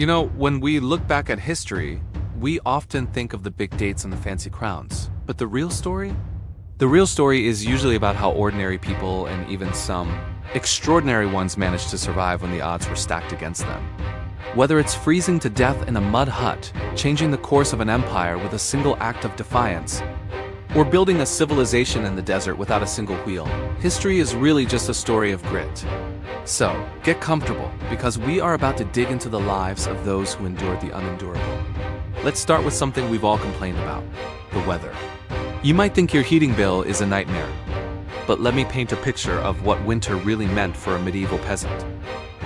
When we look back at history, we often think of the big dates and the fancy crowns. But the real story? The real story is usually about how ordinary people and even some extraordinary ones managed to survive when the odds were stacked against them. Whether it's freezing to death in a mud hut, changing the course of an empire with a single act of defiance, or building a civilization in the desert without a single wheel, history is really just a story of grit. So, get comfortable, because we are about to dig into the lives of those who endured the unendurable. Let's start with something we've all complained about: the weather. You might think your heating bill is a nightmare, but let me paint a picture of what winter really meant for a medieval peasant.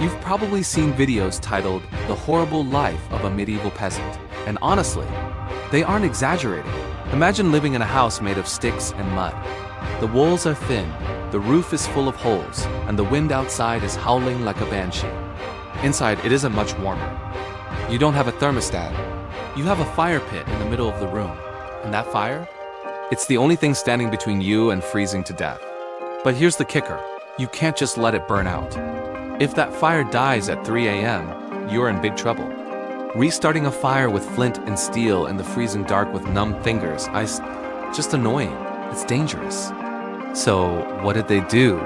You've probably seen videos titled "The Horrible Life of a Medieval Peasant," and honestly, they aren't exaggerating. Imagine living in a house made of sticks and mud. The walls are thin, the roof is full of holes, and the wind outside is howling like a banshee. Inside, it isn't much warmer. You don't have a thermostat. You have a fire pit in the middle of the room. And that fire? It's the only thing standing between you and freezing to death. But here's the kicker: you can't just let it burn out. If that fire dies at 3 a.m., you're in big trouble. Restarting a fire with flint and steel in the freezing dark with numb fingers, just annoying. It's dangerous. So, what did they do?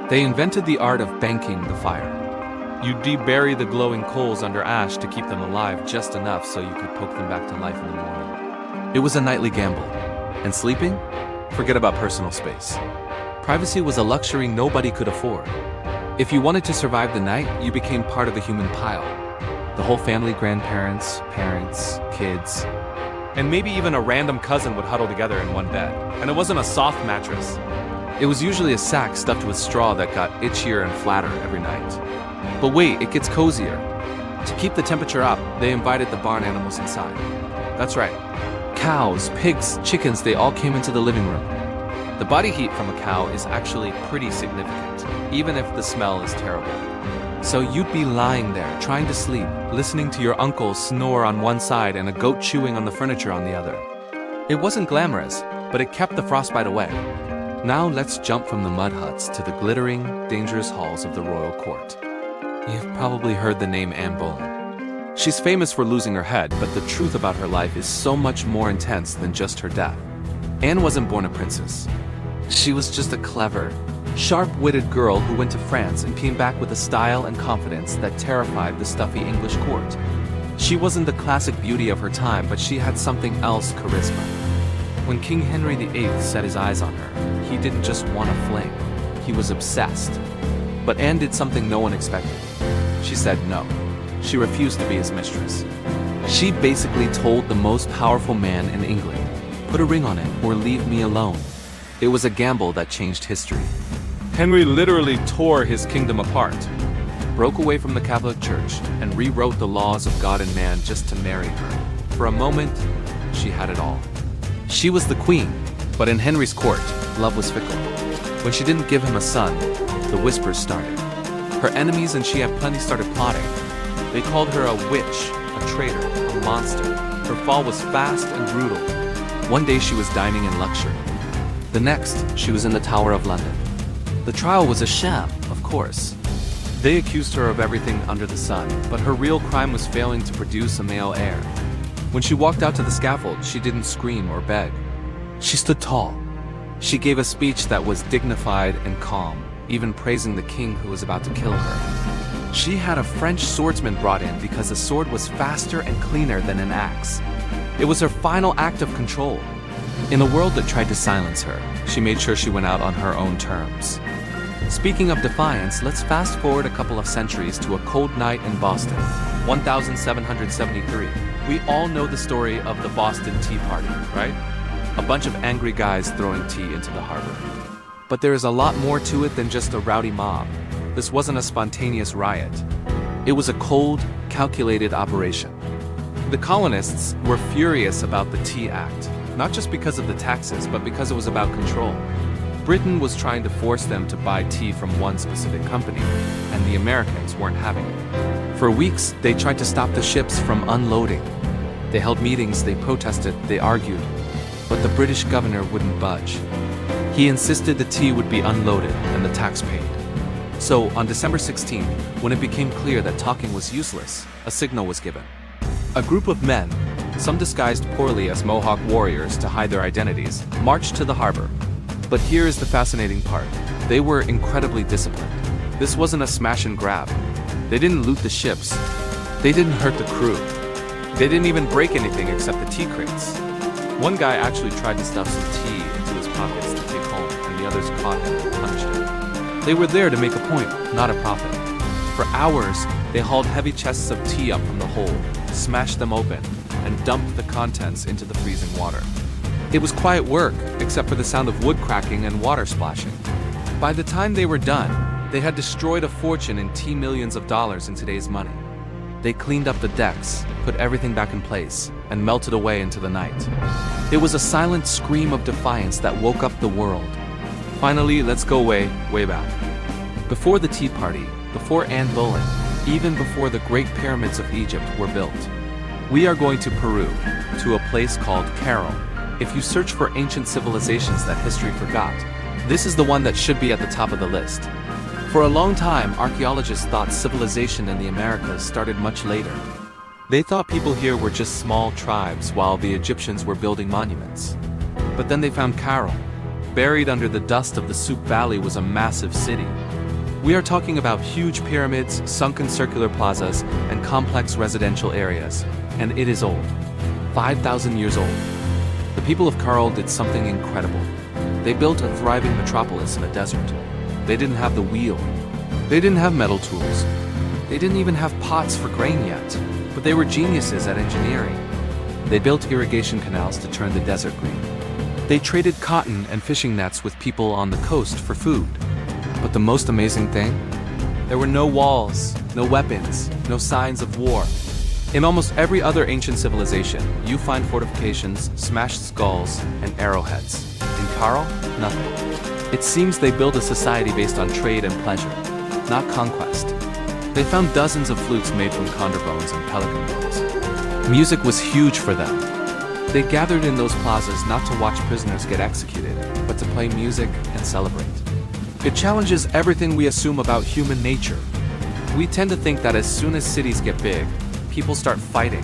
They invented the art of banking the fire. You debury the glowing coals under ash to keep them alive just enough so you could poke them back to life in the morning. It was a nightly gamble. And sleeping? Forget about personal space. Privacy was a luxury nobody could afford. If you wanted to survive the night, you became part of a human pile. The whole family, grandparents, parents, kids, and maybe even a random cousin would huddle together in one bed. And it wasn't a soft mattress. It was usually a sack stuffed with straw that got itchier and flatter every night. But wait, it gets cozier. To keep the temperature up, they invited the barn animals inside. That's right. Cows, pigs, chickens, they all came into the living room. The body heat from a cow is actually pretty significant, even if the smell is terrible. So you'd be lying there, trying to sleep, listening to your uncle snore on one side and a goat chewing on the furniture on the other. It wasn't glamorous, but it kept the frostbite away. Now let's jump from the mud huts to the glittering, dangerous halls of the royal court. You've probably heard the name Anne Boleyn. She's famous for losing her head, but the truth about her life is so much more intense than just her death. Anne wasn't born a princess. She was just a clever, sharp-witted girl who went to France and came back with a style and confidence that terrified the stuffy English court. She wasn't the classic beauty of her time, but she had something else: charisma. When King Henry VIII set his eyes on her, he didn't just want a fling. He was obsessed. But Anne did something no one expected. She said no. She refused to be his mistress. She basically told the most powerful man in England, "Put a ring on it or leave me alone." It was a gamble that changed history. Henry literally tore his kingdom apart, broke away from the Catholic Church, and rewrote the laws of God and man just to marry her. For a moment, she had it all. She was the queen, but in Henry's court, love was fickle. When she didn't give him a son, the whispers started. Her enemies and she had plenty started plotting. They called her a witch, a traitor, a monster. Her fall was fast and brutal. One day she was dining in luxury. The next, she was in the Tower of London. The trial was a sham, of course. They accused her of everything under the sun, but her real crime was failing to produce a male heir. When she walked out to the scaffold, she didn't scream or beg. She stood tall. She gave a speech that was dignified and calm, even praising the king who was about to kill her. She had a French swordsman brought in because a sword was faster and cleaner than an axe. It was her final act of control. In a world that tried to silence her, she made sure she went out on her own terms. Speaking of defiance, let's fast forward a couple of centuries to a cold night in Boston, 1773. We all know the story of the Boston Tea Party, right? A bunch of angry guys throwing tea into the harbor. But there is a lot more to it than just a rowdy mob. This wasn't a spontaneous riot. It was a cold, calculated operation. The colonists were furious about the Tea Act, not just because of the taxes, but because it was about control. Britain was trying to force them to buy tea from one specific company, and the Americans weren't having it. For weeks, they tried to stop the ships from unloading. They held meetings, they protested, they argued, but the British governor wouldn't budge. He insisted the tea would be unloaded and the tax paid. So, on December 16th, when it became clear that talking was useless, a signal was given. A group of men, some disguised poorly as Mohawk warriors to hide their identities, marched to the harbor. But here is the fascinating part. They were incredibly disciplined. This wasn't a smash and grab. They didn't loot the ships. They didn't hurt the crew. They didn't even break anything except the tea crates. One guy actually tried to stuff some tea into his pockets to take home, and the others caught him and punished him. They were there to make a point, not a profit. For hours, they hauled heavy chests of tea up from the hold, smashed them open, and dumped the contents into the freezing water. It was quiet work, except for the sound of wood cracking and water splashing. By the time they were done, they had destroyed a fortune in tea millions of dollars in today's money. They cleaned up the decks, put everything back in place, and melted away into the night. It was a silent scream of defiance that woke up the world. Finally, let's go way back. Before the Tea Party, before Anne Boleyn, even before the Great Pyramids of Egypt were built. We are going to Peru, to a place called Cairo. If you search for ancient civilizations that history forgot, this is the one that should be at the top of the list. For a long time, archaeologists thought civilization in the Americas started much later. They thought people here were just small tribes while the Egyptians were building monuments. But then they found Cairo. Buried under the dust of the Soup Valley was a massive city. We are talking about huge pyramids, sunken circular plazas, and complex residential areas. And it is old. 5,000 years old. The people of Cairo did something incredible. They built a thriving metropolis in a desert. They didn't have the wheel. They didn't have metal tools. They didn't even have pots for grain yet. But they were geniuses at engineering. They built irrigation canals to turn the desert green. They traded cotton and fishing nets with people on the coast for food. But the most amazing thing? There were no walls, no weapons, no signs of war. In almost every other ancient civilization, you find fortifications, smashed skulls, and arrowheads. In Cairo, nothing. It seems they built a society based on trade and pleasure, not conquest. They found dozens of flutes made from condor bones and pelican bones. Music was huge for them. They gathered in those plazas not to watch prisoners get executed, but to play music and celebrate. It challenges everything we assume about human nature. We tend to think that as soon as cities get big, people start fighting.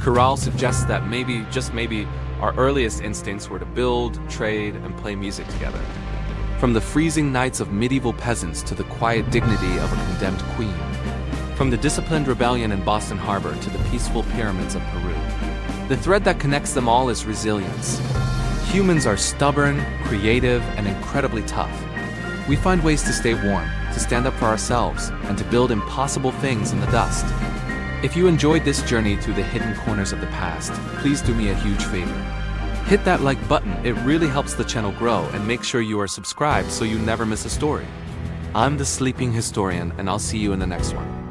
Corral suggests that maybe, just maybe, our earliest instincts were to build, trade, and play music together. From the freezing nights of medieval peasants to the quiet dignity of a condemned queen. From the disciplined rebellion in Boston Harbor to the peaceful pyramids of Peru. The thread that connects them all is resilience. Humans are stubborn, creative, and incredibly tough. We find ways to stay warm, to stand up for ourselves, and to build impossible things in the dust. If you enjoyed this journey through the hidden corners of the past, please do me a huge favor. Hit that like button, it really helps the channel grow, and make sure you are subscribed so you never miss a story. I'm the Sleeping Historian, and I'll see you in the next one.